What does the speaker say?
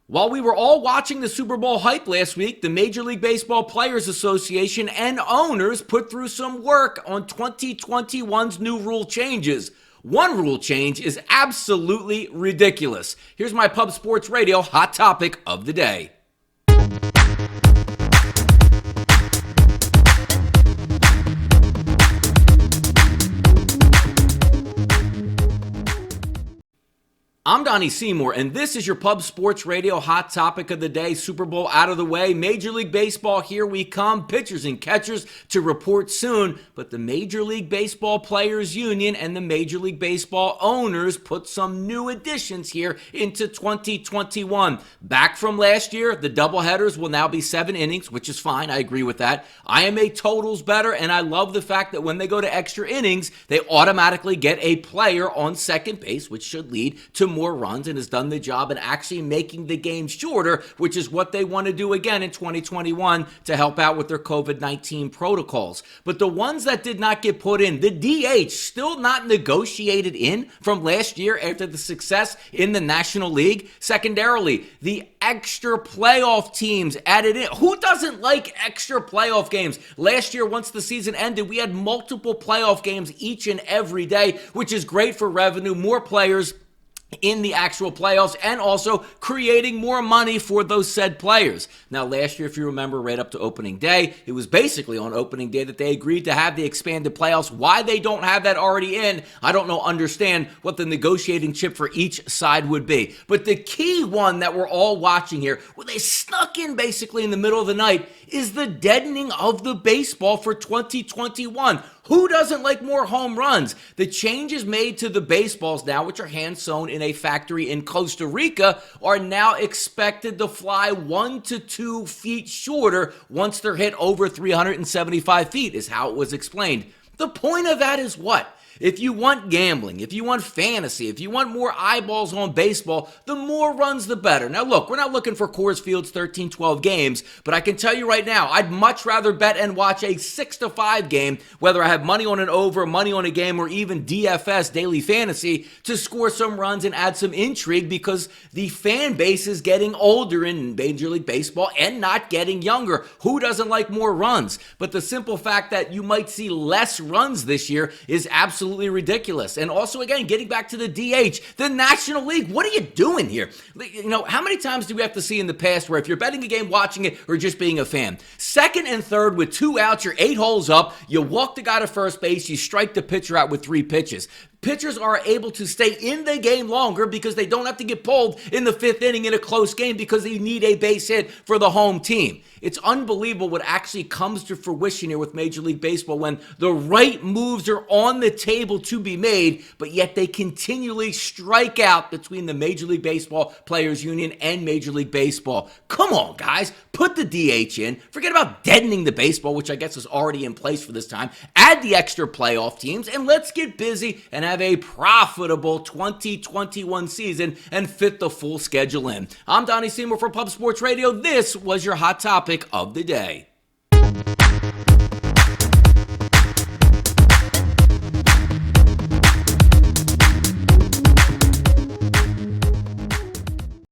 While we were all watching the Super Bowl hype last week, the Major League Baseball Players Association and owners put through some work on 2021's new rule changes. One rule change is absolutely ridiculous. Here's my Pub Sports Radio hot topic of the day. I'm Donnie Seymour, and this is your Pub Sports Radio hot topic of the day. Super Bowl out of the way. Major League Baseball, here we come. Pitchers and catchers to report soon. But the Major League Baseball Players Union and the Major League Baseball owners put some new additions here into 2021. Back from last year, the doubleheaders will now be 7 innings, which is fine. I agree with that. I am a totals better, and I love the fact that when they go to extra innings, they automatically get a player on second base, which should lead to more runs and has done the job in actually making the game shorter, which is what they want to do again in 2021 to help out with their COVID-19 protocols. But the ones that did not get put in, the DH still not negotiated in from last year after the success in the National League. Secondarily, the extra playoff teams added in. Who doesn't like extra playoff games? Last year, once the season ended, we had multiple playoff games each and every day, which is great for revenue, more players in the actual playoffs, and also creating more money for those said players. Now, last year, if you remember, right up to opening day, it was basically on opening day that they agreed to have the expanded playoffs. Why they don't have that already in, I don't know, understand what the negotiating chip for each side would be. But the key one that we're all watching here, where they snuck in basically in the middle of the night, is the deadening of the baseball for 2021. Who doesn't like more home runs? The changes made to the baseballs now, which are hand sewn in a factory in Costa Rica, are now expected to fly 1 to 2 feet shorter once they're hit over 375 feet, is how it was explained. The point of that is what? If you want gambling, if you want fantasy, if you want more eyeballs on baseball, the more runs, the better. Now, look, we're not looking for Coors Field's 13, 12 games, but I can tell you right now, I'd much rather bet and watch a 6-5 game, whether I have money on an over, money on a game, or even DFS, daily fantasy, to score some runs and add some intrigue, because the fan base is getting older in Major League Baseball and not getting younger. Who doesn't like more runs? But the simple fact that you might see less runs this year is absolutely ridiculous. And also, again, getting back to the DH, the National League, what are you doing here? You know, how many times do we have to see in the past where if you're betting a game, watching it, or just being a fan, second and third with 2 outs, you're 8 holes up, you walk the guy to first base, you strike the pitcher out with 3 pitches. Pitchers are able to stay in the game longer because they don't have to get pulled in the 5th inning in a close game because they need a base hit for the home team. It's unbelievable what actually comes to fruition here with Major League Baseball when the right moves are on the table to be made, but yet they continually strike out between the Major League Baseball Players Union and Major League Baseball. Come on, guys. Put the DH in. Forget about deadening the baseball, which I guess is already in place for this time. Add the extra playoff teams, and let's get busy and have a profitable 2021 season and fit the full schedule in. I'm Donnie Seymour for Pub Sports Radio. This was your hot topic of the day.